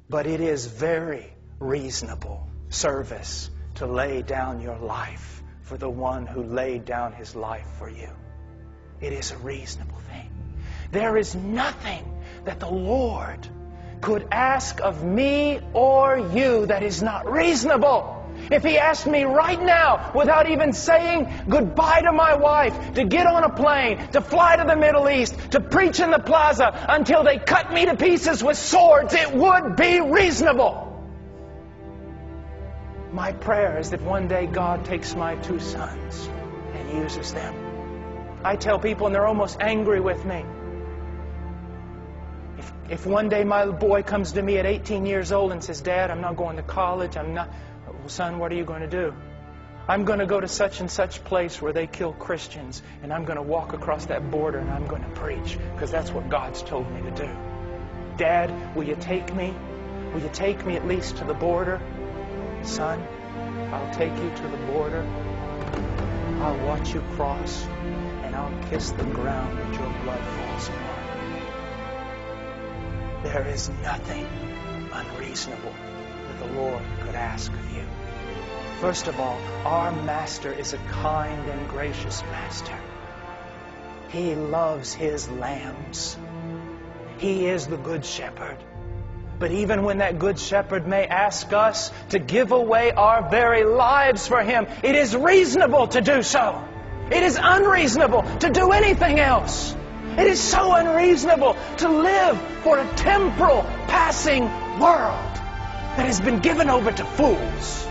But it is very reasonable service to lay down your life for the one who laid down his life for you. It is a reasonable thing. There is nothing that the Lord could ask of me or you that is not reasonable. If He asked me right now, without even saying goodbye to my wife, to get on a plane, to fly to the Middle East, to preach in the plaza until they cut me to pieces with swords, it would be reasonable. My prayer is that one day God takes my 2 sons and uses them. I tell people, and they're almost angry with me, if one day my boy comes to me at 18 years old and says, "Dad, I'm not going to college, I'm not..." "Well, son, what are you going to do?" "I'm going to go to such and such place where they kill Christians, and I'm going to walk across that border and I'm going to preach, because that's what God's told me to do." "Dad, will you take me? Will you take me at least to the border?" "Son, I'll take you to the border. I'll watch you cross, and I'll kiss the ground that your blood falls upon." There is nothing unreasonable that the Lord could ask of you. First of all, our Master is a kind and gracious Master. He loves His lambs. He is the Good Shepherd. But even when that Good Shepherd may ask us to give away our very lives for Him, it is reasonable to do so. It is unreasonable to do anything else. It is so unreasonable to live for a temporal, passing world that has been given over to fools.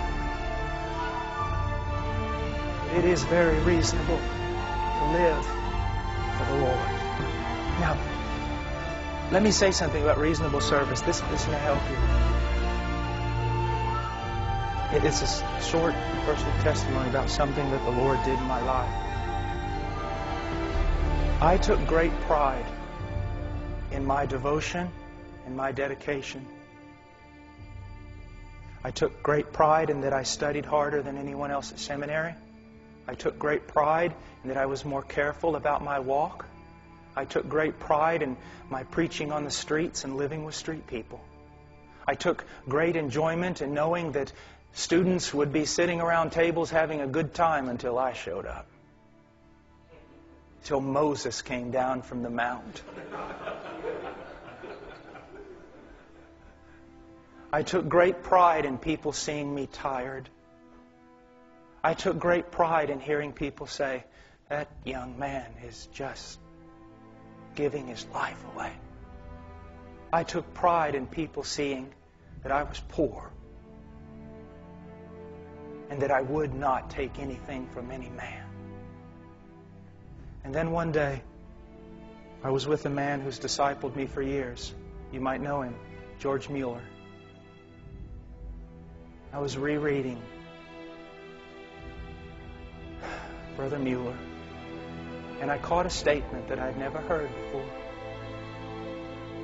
It is very reasonable to live for the Lord. Now, let me say something about reasonable service. This may help you. It is a short personal testimony about something that the Lord did in my life. I took great pride in my devotion and my dedication. I took great pride in that I studied harder than anyone else at seminary. I took great pride in that I was more careful about my walk. I took great pride in my preaching on the streets and living with street people. I took great enjoyment in knowing that students would be sitting around tables having a good time until I showed up. Till Moses came down from the mount. I took great pride in people seeing me tired. I took great pride in hearing people say, "That young man is just giving his life away." I took pride in people seeing that I was poor and that I would not take anything from any man. And then one day, I was with a man who's discipled me for years. You might know him, George Mueller. I was rereading Brother Mueller, and I caught a statement that I'd never heard before.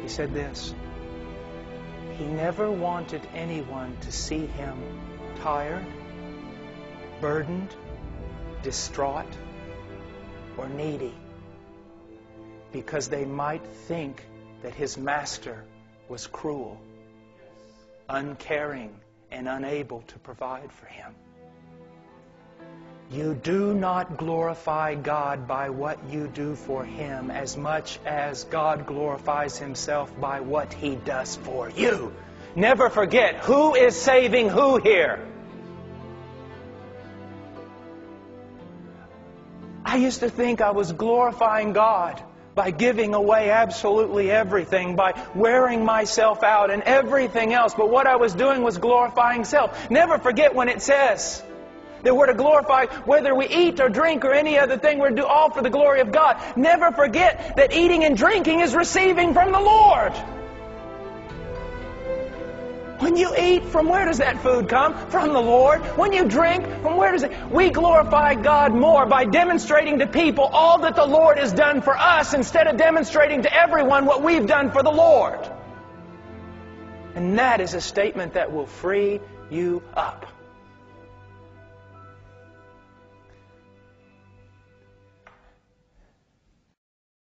He said this: he never wanted anyone to see him tired, burdened, distraught, or needy, because they might think that his master was cruel, uncaring, and unable to provide for him. You do not glorify God by what you do for Him as much as God glorifies Himself by what He does for you. Never forget, who is saving who here? I used to think I was glorifying God by giving away absolutely everything, by wearing myself out and everything else. But what I was doing was glorifying self. Never forget when it says that we're to glorify, whether we eat or drink or any other thing, we're to do all for the glory of God. Never forget that eating and drinking is receiving from the Lord. When you eat, from where does that food come? From the Lord. When you drink, from where does it? We glorify God more by demonstrating to people all that the Lord has done for us instead of demonstrating to everyone what we've done for the Lord. And that is a statement that will free you up.